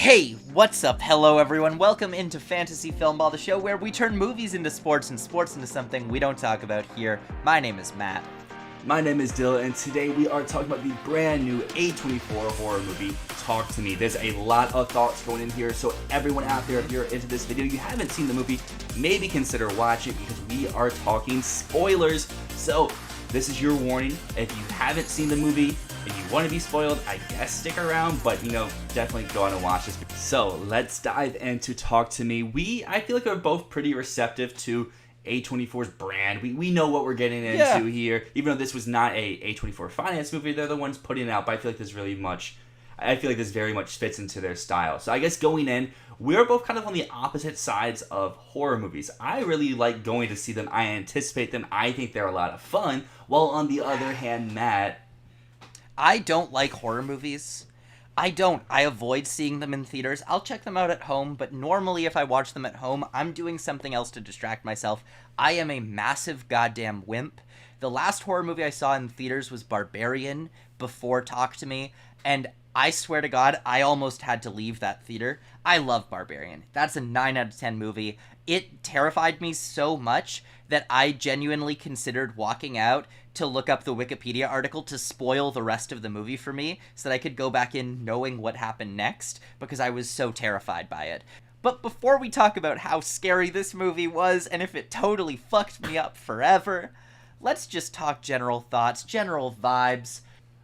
Hey, what's up? Hello, everyone. Welcome into Fantasy Filmball, the show where we turn movies into sports and sports into something we don't talk about here. My name is Matt. My name is Dyl, and today we are talking about the brand new A24 horror movie, Talk to Me. There's a lot of thoughts going in here, so everyone out there, if you're into this video, you haven't seen the movie, maybe consider watching it because we are talking spoilers. So this is your warning. If you haven't seen the movie and you want to be spoiled, I guess stick around, but definitely go on and watch this. So let's dive into Talk to Me. I feel like we're both pretty receptive to A24's brand. We know what we're getting into here. Even though this was not a A24 finance movie, they're the ones putting it out, but I feel like this very much fits into their style. So I guess going in, we're both kind of on the opposite sides of horror movies. I really like going to see them. I anticipate them. I think they're a lot of fun. While on the other hand, Matt, I don't like horror movies. I avoid seeing them in theaters. I'll check them out at home, but normally if I watch them at home, I'm doing something else to distract myself. I am a massive goddamn wimp. The last horror movie I saw in theaters was Barbarian before Talk to Me, and I swear to God, I almost had to leave that theater. I love Barbarian. That's a 9 out of 10 movie. It terrified me so much that I genuinely considered walking out to look up the Wikipedia article to spoil the rest of the movie for me so that I could go back in knowing what happened next because I was so terrified by it. But before we talk about how scary this movie was and if it totally fucked me up forever, let's just talk general thoughts, general vibes.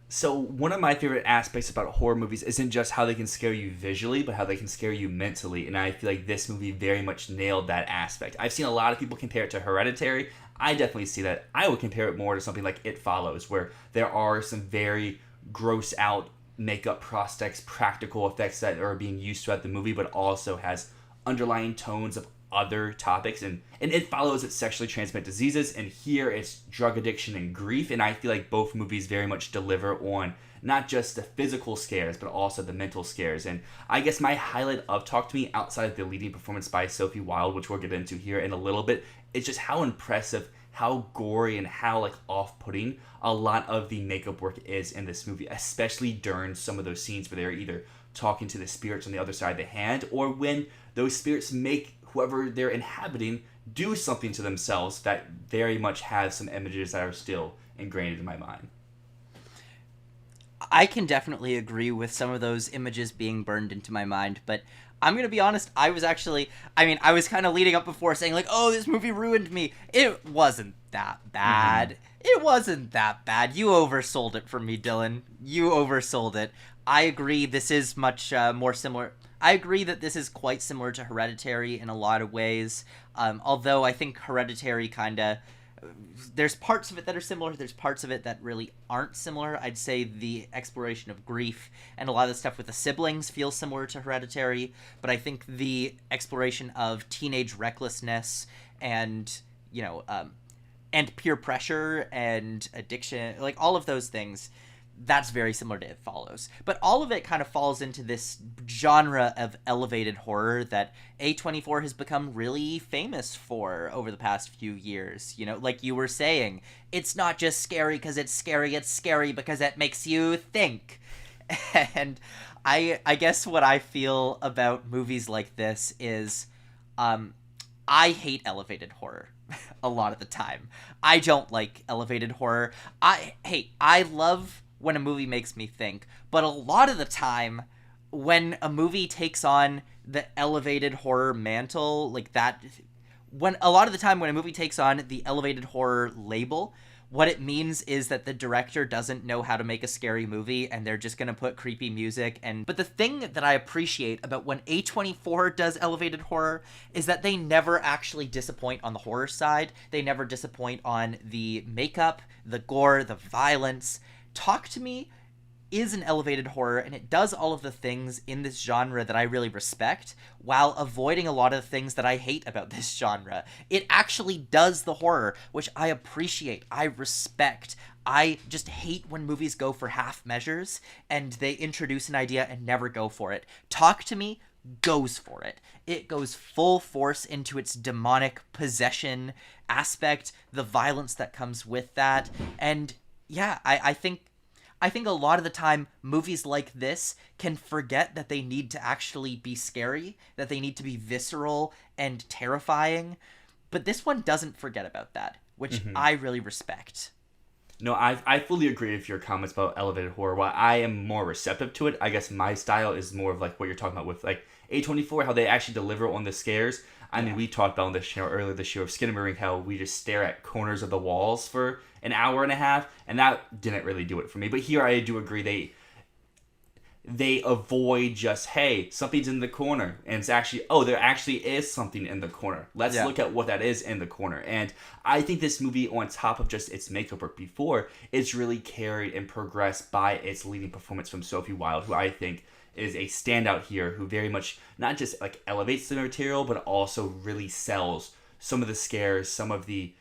So one of my favorite aspects about horror movies isn't just how they can scare you visually, but how they can scare you mentally. And I feel like this movie very much nailed that aspect. I've seen a lot of people compare it to Hereditary. I definitely see that. I would compare it more to something like It Follows, where there are some very gross out makeup prosthetics, practical effects that are being used throughout the movie, but also has underlying tones of other topics. And It Follows, it's sexually transmitted diseases, and here it's drug addiction and grief. And I feel like both movies very much deliver on not just the physical scares, but also the mental scares. And I guess my highlight of Talk to Me, outside of the leading performance by Sophie Wilde, which we'll get into here in a little bit, is just how impressive, how gory, and how off-putting a lot of the makeup work is in this movie, especially during some of those scenes where they're either talking to the spirits on the other side of the hand, or when those spirits make whoever they're inhabiting do something to themselves that very much have some images that are still ingrained in my mind. I can definitely agree with some of those images being burned into my mind, but I'm going to be honest, I was kind of leading up before saying oh, this movie ruined me. It wasn't that bad. Mm-hmm. It wasn't that bad. You oversold it for me, Dylan. You oversold it. I agree this is much more similar. I agree that this is quite similar to Hereditary in a lot of ways, although I think Hereditary there's parts of it that are similar, there's parts of it that really aren't similar. I'd say the exploration of grief and a lot of the stuff with the siblings feels similar to Hereditary, but I think the exploration of teenage recklessness and, and peer pressure and addiction, all of those things, that's very similar to It Follows. But all of it kind of falls into this genre of elevated horror that A24 has become really famous for over the past few years. Like you were saying, it's not just scary because it's scary because it makes you think. And I guess what I feel about movies like this is I hate elevated horror a lot of the time. I don't like elevated horror. I love when a movie makes me think, but a lot of the time when a movie takes on the elevated horror mantle, when a movie takes on the elevated horror label, what it means is that the director doesn't know how to make a scary movie and they're just going to put creepy music. But the thing that I appreciate about when A24 does elevated horror is that they never actually disappoint on the horror side. They never disappoint on the makeup, the gore, the violence. Talk to Me is an elevated horror, and it does all of the things in this genre that I really respect, while avoiding a lot of the things that I hate about this genre. It actually does the horror, which I appreciate, I respect. I just hate when movies go for half measures, and they introduce an idea and never go for it. Talk to Me goes for it. It goes full force into its demonic possession aspect, the violence that comes with that, and yeah, I think I think a lot of the time movies like this can forget that they need to actually be scary, that they need to be visceral and terrifying. But this one doesn't forget about that, which I really respect. No, I fully agree with your comments about elevated horror. While I am more receptive to it, I guess my style is more of like what you're talking about with like A24, how they actually deliver on the scares. I mean, we talked about on this show earlier this year of Skinamarink, how we just stare at corners of the walls for an hour and a half, and that didn't really do it for me. But here I do agree they avoid just, hey, something's in the corner, and it's actually, oh, there actually is something in the corner. Let's look at what that is in the corner. And I think this movie, on top of just its makeup work before, it's really carried and progressed by its leading performance from Sophie Wilde, who I think is a standout here, who very much not just like elevates the material, but also really sells some of the scares, some of the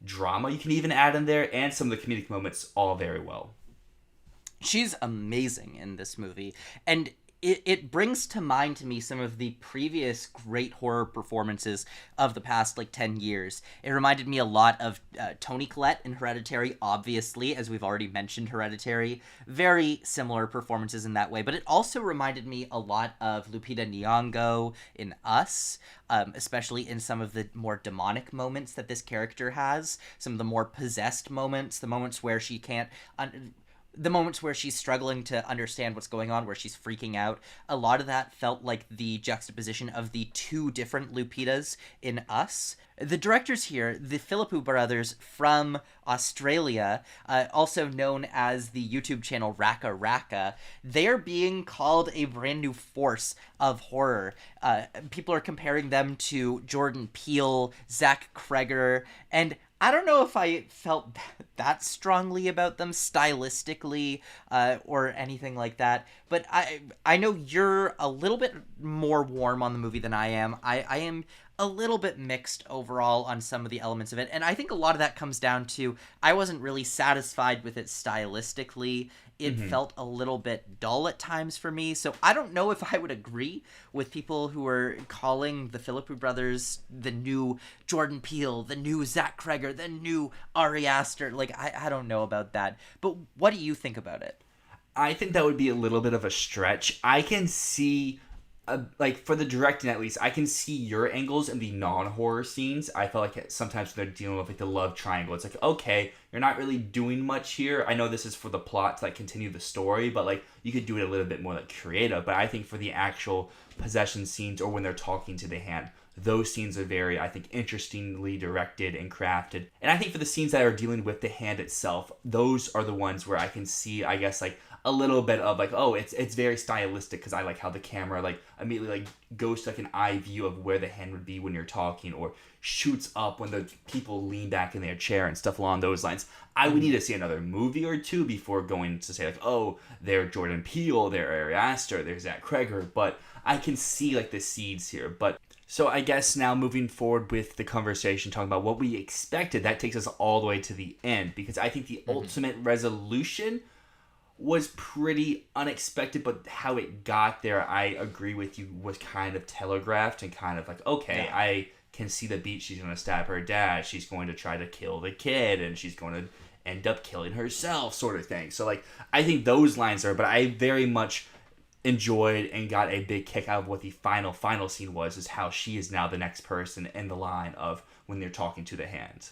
drama you can even add in there, and some of the comedic moments all very well. She's amazing in this movie, and it brings to mind to me some of the previous great horror performances of the past, 10 years. It reminded me a lot of Toni Collette in Hereditary, obviously, as we've already mentioned Hereditary. Very similar performances in that way, but it also reminded me a lot of Lupita Nyong'o in Us, especially in some of the more demonic moments that this character has, some of the more possessed moments, the moments where she can't... the moments where she's struggling to understand what's going on, where she's freaking out. A lot of that felt like the juxtaposition of the two different Lupitas in Us. The directors here, the Philippou brothers from Australia, also known as the YouTube channel Raka Raka, they're being called a brand new force of horror. People are comparing them to Jordan Peele, Zach Cregger, and I don't know if I felt that strongly about them stylistically or anything like that, but I know you're a little bit more warm on the movie than I am. I am a little bit mixed overall on some of the elements of it, and I think a lot of that comes down to I wasn't really satisfied with it stylistically. It felt a little bit dull at times for me, so I don't know if I would agree with people who are calling the Philippou brothers the new Jordan Peele, the new Zach Cregger, the new Ari Aster. I don't know about that, but what do you think about it? I think that would be a little bit of a stretch. I can see, for the directing at least, I can see your angles in the non-horror scenes. I felt like sometimes when they're dealing with the love triangle, it's like, okay, you're not really doing much here. I know this is for the plot to continue the story, but you could do it a little bit more creative. But I think for the actual possession scenes or when they're talking to the hand, those scenes are very, I think, interestingly directed and crafted. And I think for the scenes that are dealing with the hand itself, those are the ones where I can see, I guess, a little bit of it's very stylistic because I like how the camera immediately goes to an eye view of where the hand would be when you're talking, or shoots up when the people lean back in their chair and stuff along those lines. I would need to see another movie or two before going to say oh, they're Jordan Peele, they're Ari Aster, they're Zach Cregger, but I can see the seeds here. But so I guess now moving forward with the conversation, talking about what we expected, that takes us all the way to the end, because I think the ultimate resolution was pretty unexpected, but how it got there, I agree with you, was kind of telegraphed and kind of okay, yeah. I can see the beat. She's going to stab her dad. She's going to try to kill the kid, and she's going to end up killing herself, sort of thing. So, I think those lines are, but I very much enjoyed and got a big kick out of what the final scene was, is how she is now the next person in the line of when they're talking to the hand.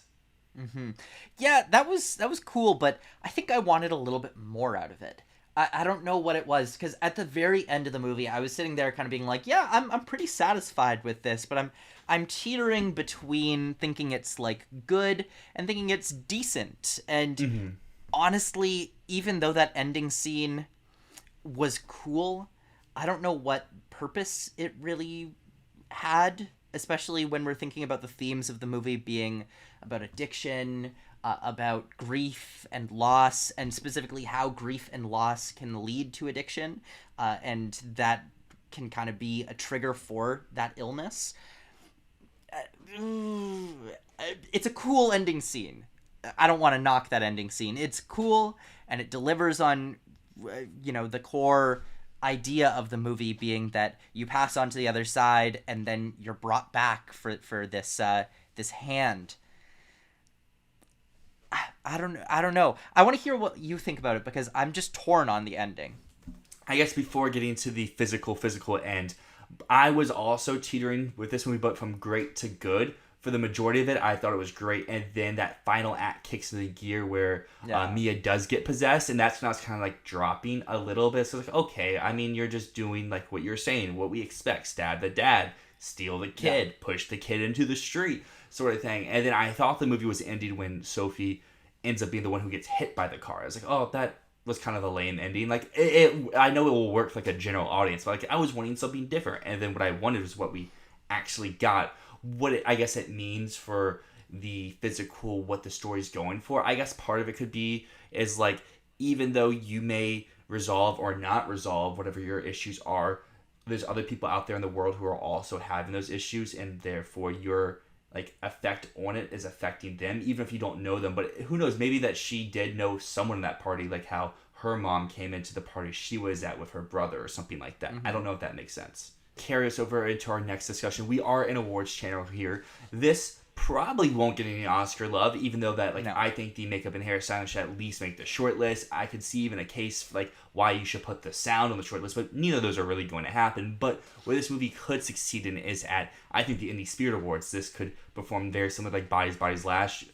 Yeah, that was cool, but I think I wanted a little bit more out of it. I don't know what it was, because at the very end of the movie, I was sitting there kind of being yeah, I'm pretty satisfied with this, but I'm teetering between thinking it's good and thinking it's decent. And honestly, even though that ending scene was cool, I don't know what purpose it really had, especially when we're thinking about the themes of the movie being about addiction, about grief and loss, and specifically how grief and loss can lead to addiction, and that can kind of be a trigger for that illness. It's a cool ending scene. I don't want to knock that ending scene. It's cool, and it delivers on, the core idea of the movie being that you pass on to the other side, and then you're brought back for this hand. I don't know. I want to hear what you think about it because I'm just torn on the ending. I guess before getting to the physical end, I was also teetering with this movie, but from great to good. For the majority of it, I thought it was great, and then that final act kicks into gear where Mia does get possessed, and that's when I was kind of like dropping a little bit. So it's like, okay, I mean, you're just doing like what you're saying, what we expect: stab the dad, steal the kid, push the kid into the street, sort of thing. And then I thought the movie was ending when Sophie ends up being the one who gets hit by the car. I was like, oh, that was kind of a lame ending. Like I know it will work for like a general audience, but like I was wanting something different, and then what I wanted was what we actually got. I guess it means for the physical, what the story's going for. I guess part of it could be is like, even though you may resolve or not resolve whatever your issues are, there's other people out there in the world who are also having those issues, and therefore your like effect on it is affecting them, even if you don't know them. But who knows, maybe that she did know someone in that party, like how her mom came into the party she was at with her brother or something like that. I don't know if that makes sense. Carry us over into our next discussion. We are an awards channel here. This probably won't get any Oscar love, even though that I think the makeup and hairstyling should at least make the short list. I could see even a case like why you should put the sound on the short list, but neither of those are really going to happen. But where this movie could succeed in is at, I think, the Indie Spirit Awards. This could perform very similar to like Bodies last year.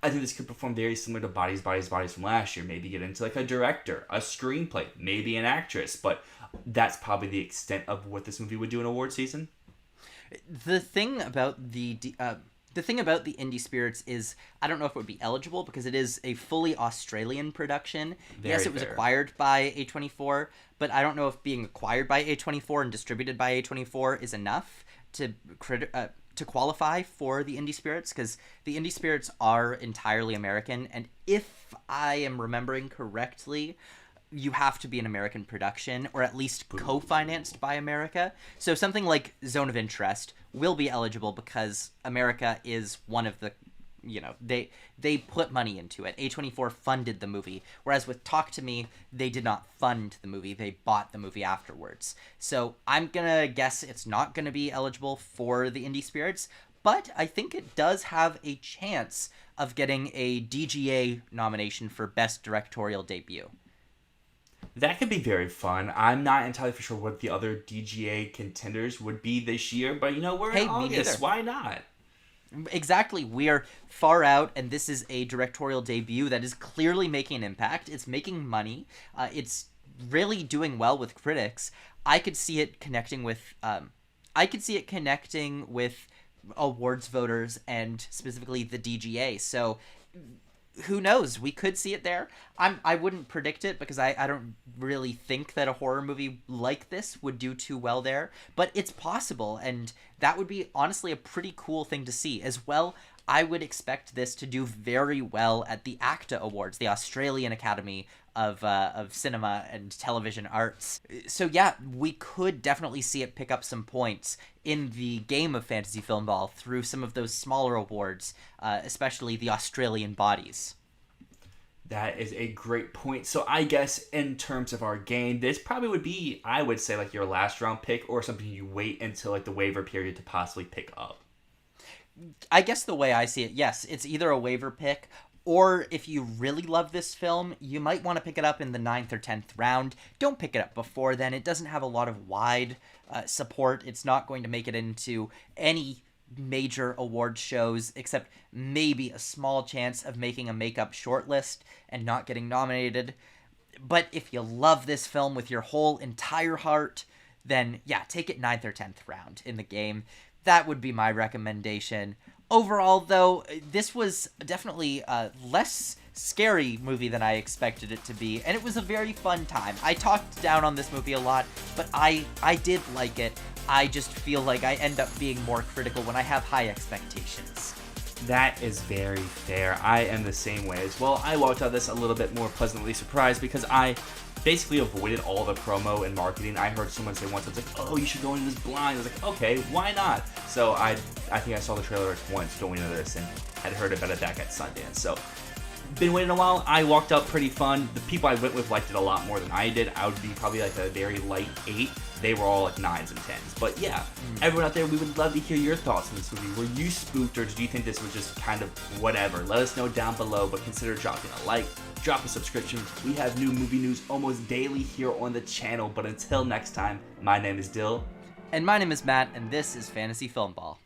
I think this could perform very similar to Bodies from last year. Maybe get into like a director, a screenplay, maybe an actress, but that's probably the extent of what this movie would do in award season. The thing about the Indie Spirits is, I don't know if it would be eligible because it is a fully Australian production. Yes, it was acquired by A24, but I don't know if being acquired by A24 and distributed by A24 is enough to qualify for the Indie Spirits, because the Indie Spirits are entirely American, and if I am remembering correctly, you have to be an American production, or at least co-financed by America. So something like Zone of Interest will be eligible because America is one of the, they put money into it. A24 funded the movie, whereas with Talk to Me, they did not fund the movie. They bought the movie afterwards. So I'm gonna guess it's not gonna be eligible for the Indie Spirits, but I think it does have a chance of getting a DGA nomination for Best Directorial Debut. That could be very fun. I'm not entirely for sure what the other DGA contenders would be this year, but we're in August. Why not? Exactly. We are far out, and this is a directorial debut that is clearly making an impact. It's making money. It's really doing well with critics. I could see it connecting with awards voters and specifically the DGA. So who knows? We could see it there. I wouldn't predict it because I don't really think that a horror movie like this would do too well there, but it's possible, and that would be honestly a pretty cool thing to see. As well, I would expect this to do very well at the ACTA Awards, the Australian Academy of Cinema and Television Arts. So yeah, we could definitely see it pick up some points in the game of Fantasy Filmball through some of those smaller awards, especially the Australian bodies. That is a great point. So I guess in terms of our game, this probably would be, I would say, like your last round pick or something you wait until like the waiver period to possibly pick up. I guess the way I see it, yes, it's either a waiver pick, or if you really love this film, you might want to pick it up in the 9th or 10th round. Don't pick it up before then. It doesn't have a lot of wide support. It's not going to make it into any major award shows, except maybe a small chance of making a makeup shortlist and not getting nominated. But if you love this film with your whole entire heart, then yeah, take it 9th or 10th round in the game. That would be my recommendation. Overall, though, this was definitely a less scary movie than I expected it to be, and it was a very fun time. I talked down on this movie a lot, but I did like it. I just feel like I end up being more critical when I have high expectations. That is very fair. I am the same way as well. I walked out of this a little bit more pleasantly surprised because I basically avoided all the promo and marketing. I heard someone say once, I was like, oh, you should go into this blind. I was like, okay, why not? So I think I saw the trailer once going into this and had heard about it back at Sundance. So been waiting a while. I walked out pretty fun. The people I went with liked it a lot more than I did. I would be probably like a very light 8. they were all like 9s and 10s. But yeah, everyone out there, we would love to hear your thoughts on this movie. Were you spooked, or did you think this was just kind of whatever? Let us know down below, but consider dropping a like, drop a subscription. We have new movie news almost daily here on the channel. But until next time, my name is Dyl. And my name is Matt, and this is Fantasy Filmball.